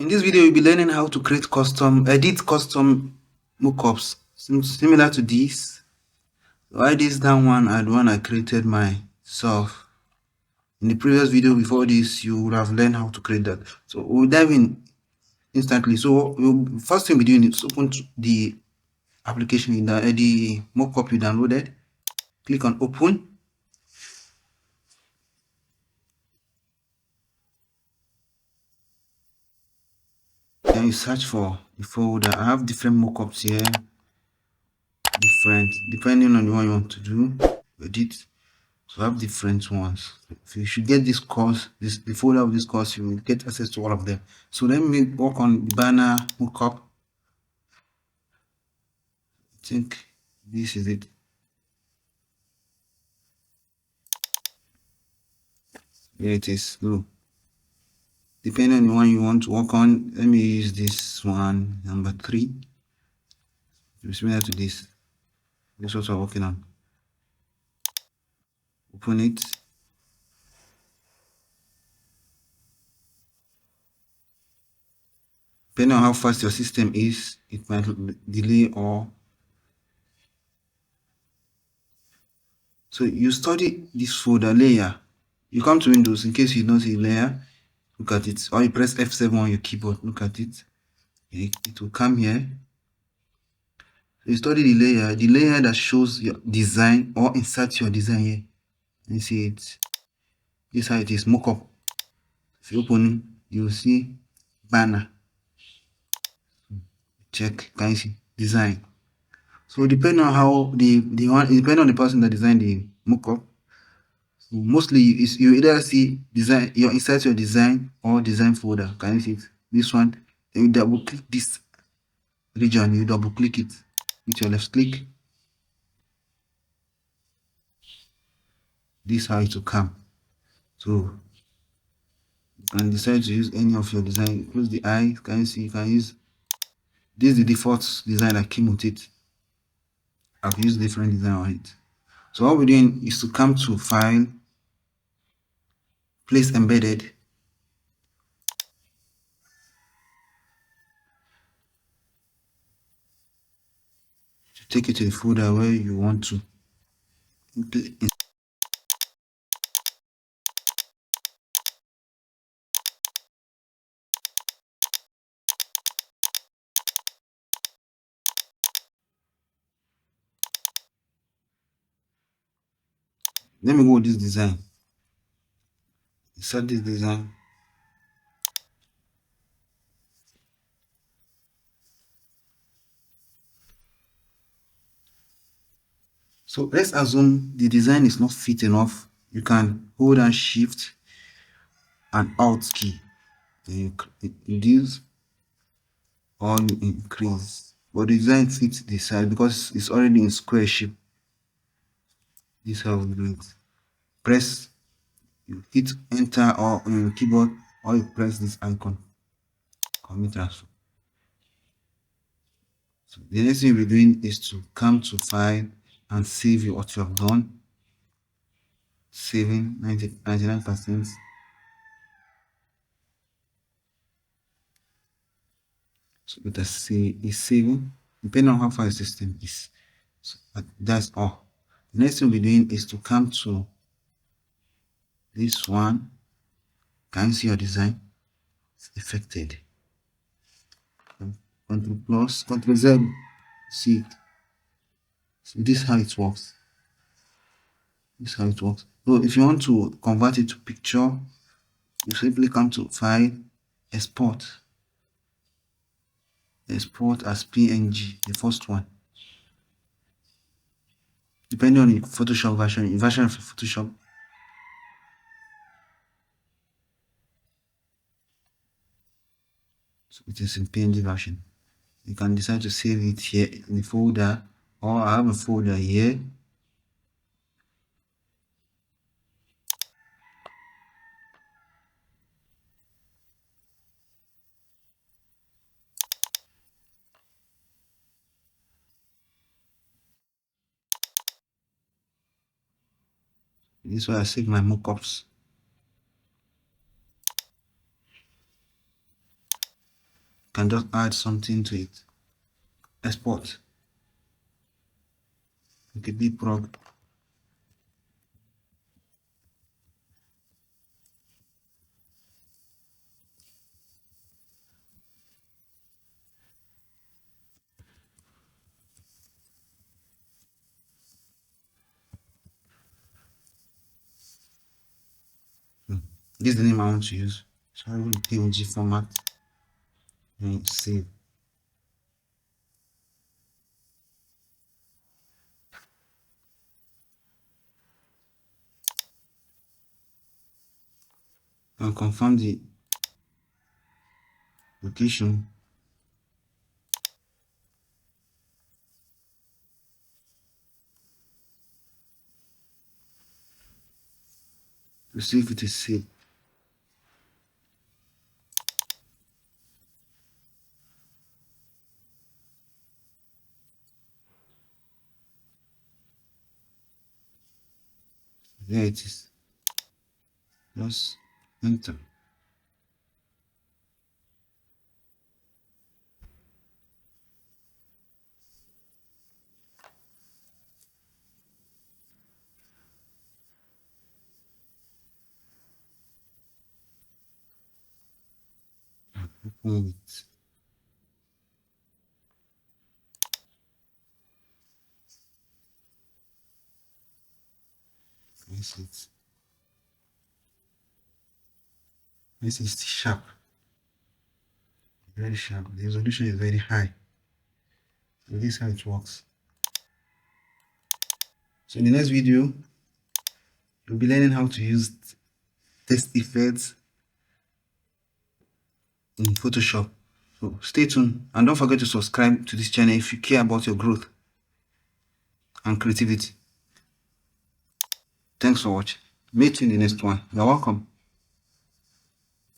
In this video, you'll be learning how to edit custom mockups similar to this. Why this down one and one I created myself. In the previous video before this, you would have learned how to create that. So we'll dive in instantly. So first thing we're doing is open the application, the mockup you downloaded. Click on open. Then you search for the folder. I have different mockups here, different depending on the one you want to do. Edit. So I have different ones. If you should get this course, the folder of this course, you will get access to all of them. So let me work on the banner mockup. I think this is it. Here it is. So depending on the one you want to work on, let me use this one, number 3. It's similar to this. This is what I'm working on. Open it. Depending on how fast your system is, it might delay or. So you study this folder layer. You come to Windows in case you don't see layer. Look at it, or you press F7 on your keyboard. Look at it. It will come here. So you study the layer that shows your design or insert your design here. You see it. This is how it is. Mockup. If you open, you will see banner. Check. Can you see design? So depending on how depending on the person that designed the mockup. So mostly you either see design, you insert your design or design folder. Can you see it? This one. Then you double click this region. You double click it with your left click. This is how it will come. So you can decide to use any of your design. Close the eye. Can you see? You can use this is the default design that came with it. I've used different design on it. So what we're doing is to come to File, Place Embedded. To take it to the folder where you want to. Let me go with this design. Insert this design. So let's assume the design is not fit enough. You can hold and Shift and Alt key. Then you reduce or you increase. But the design fits the size because it's already in square shape. This is how we do it. Press, you hit enter or on your keyboard, or you press this icon. Commit transfer. So the next thing we're doing is to come to File and save what you have done. Saving 99%. So let us see it's saving depending on how far the system is. So that's all. The next thing we're doing is to come to this one. Can you see your design? It's affected. Control plus, Control Z. See it. So this is how it works. This is how it works. So if you want to convert it to picture, you simply come to File, Export. Export as PNG, the first one. Depending on the Photoshop version of Photoshop. So it is in PNG version. You can decide to save it here in the folder, or I have a folder here. This is where I save my mockups. can just add something to it. Export. Okay, big prog. This is the name I want to use. So I will PNG format and save. And confirm the location. To see if it is saved. There it is. Just enter. Open it. This is this is sharp. Very sharp. The resolution is very high. So this is how it works. So in the next video, you'll be learning how to use text effects in Photoshop. So stay tuned and don't forget to subscribe to this channel if you care about your growth and creativity. Thanks for watching. Meet you in the next one. You're welcome.